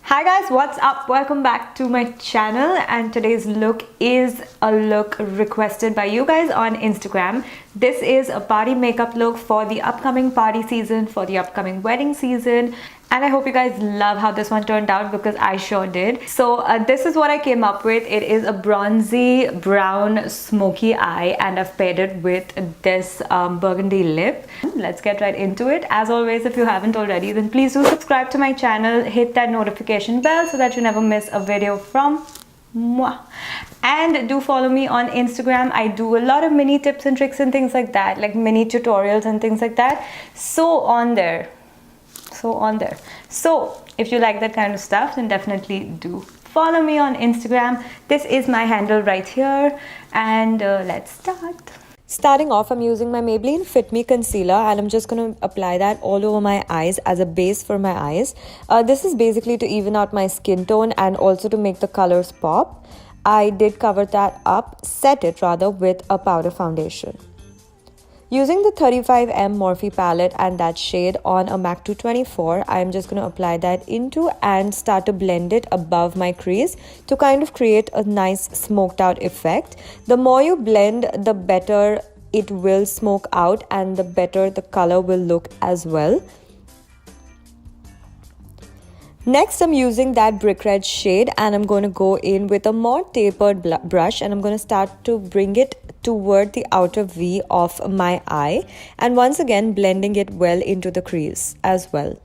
Hi guys, what's up? Welcome back to my channel, and today's look is a look requested by you guys on Instagram. This is a party makeup look for the upcoming party season, for the upcoming wedding season, and I hope you guys love how this one turned out because I sure did. So this is what I came up with. It is a bronzy brown smoky eye, and I've paired it with this burgundy lip. Let's get right into it. As always, if you haven't already, then please do subscribe to my channel, hit that notification bell so that you never miss a video from moi. And do follow me on Instagram. I do a lot of mini tips and tricks and things like that, like mini tutorials and things like that. So if you like that kind of stuff, then definitely do follow me on Instagram. This is my handle right here, and let's start. Starting off, I'm using my Maybelline Fit Me concealer, and I'm just going to apply that all over my eyes as a base for my eyes. This is basically to even out my skin tone and also to make the colors pop. I did cover that up, set it rather, with a powder foundation. Using the 35M Morphe palette and that shade on a MAC 224, I'm just going to apply that into and start to blend it above my crease to kind of create a nice smoked out effect. The more you blend, the better it will smoke out and the better the color will look as well. Next, I'm using that brick red shade, and I'm going to go in with a more tapered brush, and I'm going to start to bring it toward the outer V of my eye, and once again blending it well into the crease as well.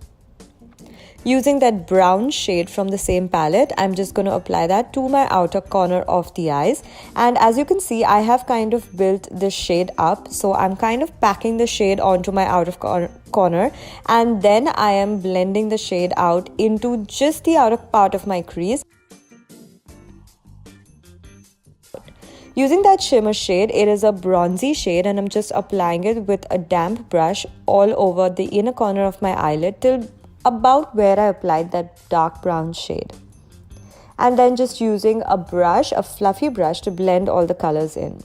Using that brown shade from the same palette, I'm just going to apply that to my outer corner of the eyes. And as you can see, I have kind of built this shade up. So I'm kind of packing the shade onto my outer corner. And then I am blending the shade out into just the outer part of my crease. Using that shimmer shade, it is a bronzy shade, and I'm just applying it with a damp brush all over the inner corner of my eyelid till about where I applied that dark brown shade. And then just using a brush, a fluffy brush, to blend all the colors in.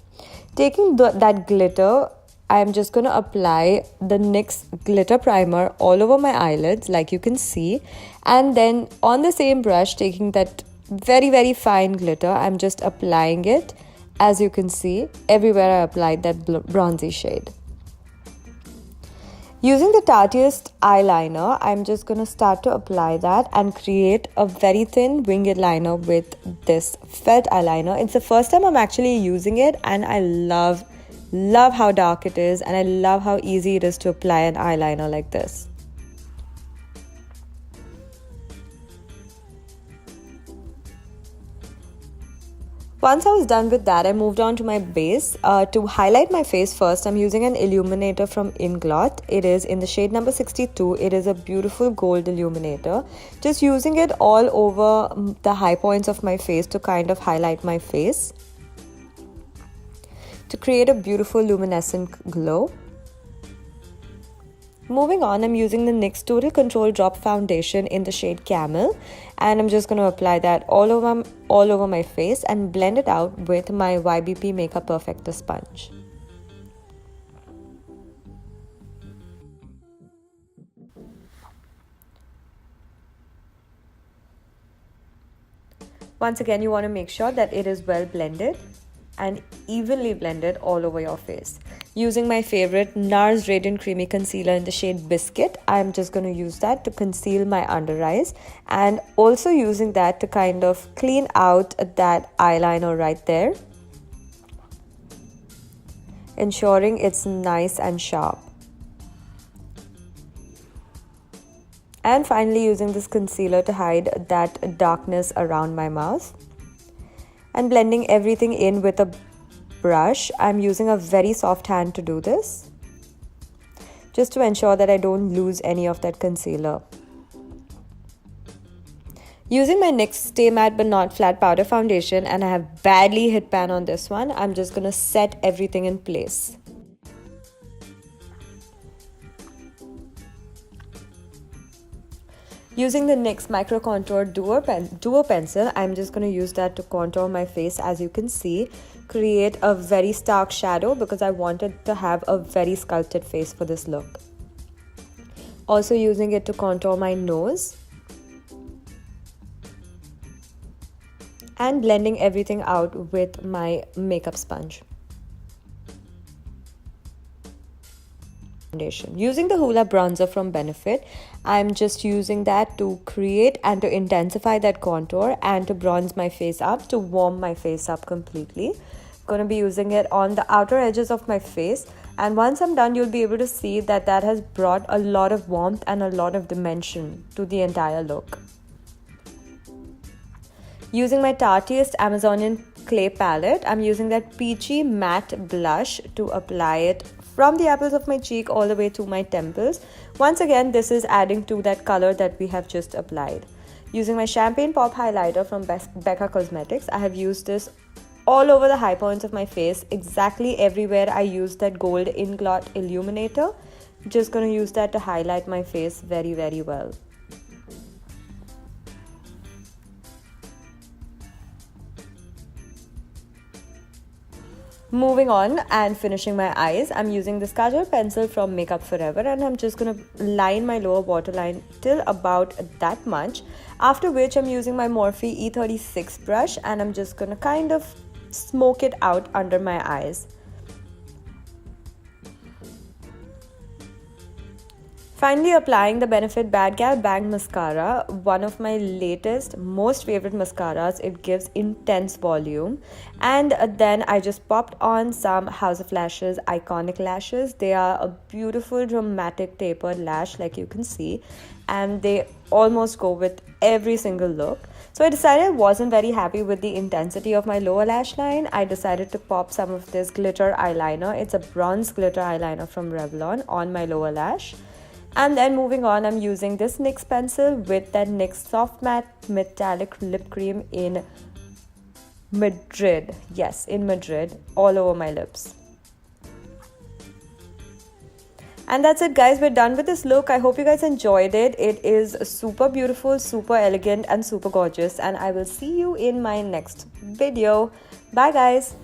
Taking that glitter, I'm just going to apply the NYX glitter primer all over my eyelids, like you can see. And then on the same brush, taking that very fine glitter, I'm just applying it, as you can see, everywhere I applied that bronzy shade. Using the Tartiest eyeliner, I'm just going to start to apply that and create a very thin winged liner with this felt eyeliner. It's the first time I'm actually using it, and I love how dark it is, and I love how easy it is to apply an eyeliner like this. Once I was done with that, I moved on to my base. To highlight my face first, I'm using an illuminator from Inglot. It is in the shade number 62. It is a beautiful gold illuminator. Just using it all over the high points of my face to kind of highlight my face, to create a beautiful luminescent glow. Moving on, I'm using the NYX Total Control Drop Foundation in the shade Camel, and I'm just going to apply that all over my face and blend it out with my YBP Makeup Perfector sponge. Once again, you want to make sure that it is well blended and evenly blended all over your face. Using my favorite NARS Radiant Creamy Concealer in the shade Biscuit, I'm just going to use that to conceal my under eyes, and also using that to kind of clean out that eyeliner right there, ensuring it's nice and sharp. And finally, using this concealer to hide that darkness around my mouth. And blending everything in with a brush. I'm using a very soft hand to do this, just to ensure that I don't lose any of that concealer. Using my NYX Stay Matte But Not Flat Powder Foundation, and I have badly hit pan on this one, I'm just going to set everything in place. Using the NYX Micro Contour Duo Pencil, I'm just going to use that to contour my face, as you can see. Create a very stark shadow because I wanted to have a very sculpted face for this look. Also using it to contour my nose. and blending everything out with my makeup sponge. Using the Hoola bronzer from Benefit, I'm just using that to create and to intensify that contour and to bronze my face up, to warm my face up completely. Going to be using it on the outer edges of my face, and once I'm done, you'll be able to see that that has brought a lot of warmth and a lot of dimension to the entire look. Using my Tartiest Amazonian clay palette, I'm using that peachy matte blush to apply it from the apples of my cheek all the way to my temples. Once again, this is adding to that color that we have just applied. Using my Champagne Pop highlighter from BAGgal Cosmetics, I have used this all over the high points of my face, exactly everywhere I used that gold Inglot Illuminator. Just gonna use that to highlight my face very, very well. Moving on and finishing my eyes, I'm using this kajal pencil from Makeup Forever, and I'm just gonna line my lower waterline till about that much, after which I'm using my Morphe E36 brush and I'm just gonna kind of smoke it out under my eyes. Finally, applying the Benefit BAGgal Bang Mascara, one of my latest, most favorite mascaras. It gives intense volume. And then I just popped on some House of Lashes Iconic Lashes. They are a beautiful, dramatic tapered lash, like you can see. And they almost go with every single look. So I decided I wasn't very happy with the intensity of my lower lash line. I decided to pop some of this glitter eyeliner. It's a bronze glitter eyeliner from Revlon on my lower lash. And then moving on, I'm using this NYX pencil with that NYX Soft Matte Metallic Lip Cream in Madrid. Yes, in Madrid, all over my lips. And that's it, guys. We're done with this look. I hope you guys enjoyed it. It is super beautiful, super elegant, and super gorgeous. And I will see you in my next video. Bye, guys.